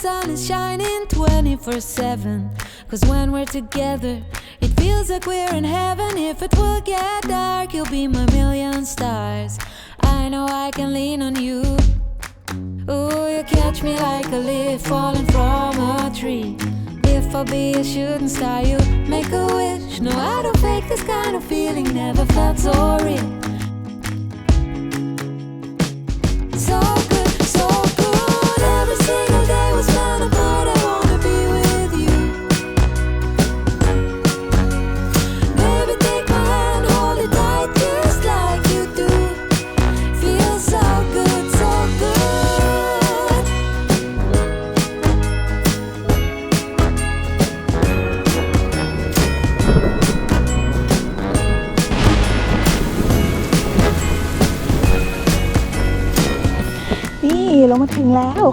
sun is shining 24/7. 'Cause when we're together, it feels like we're in heaven. If it will get dark, you'll be my million stars. I know I can lean on you. Oh, you catch me like a leaf falling from a tree. If I'll be a shooting star, you make a wish. No, I don't fake this kind of feeling, never felt so real. So good, so good. Every single day was spent apart. I wanna be with you. Baby, take my hand, hold it tight, just like you do. Feels so good, so good. นี่เรามาถึงแล้ว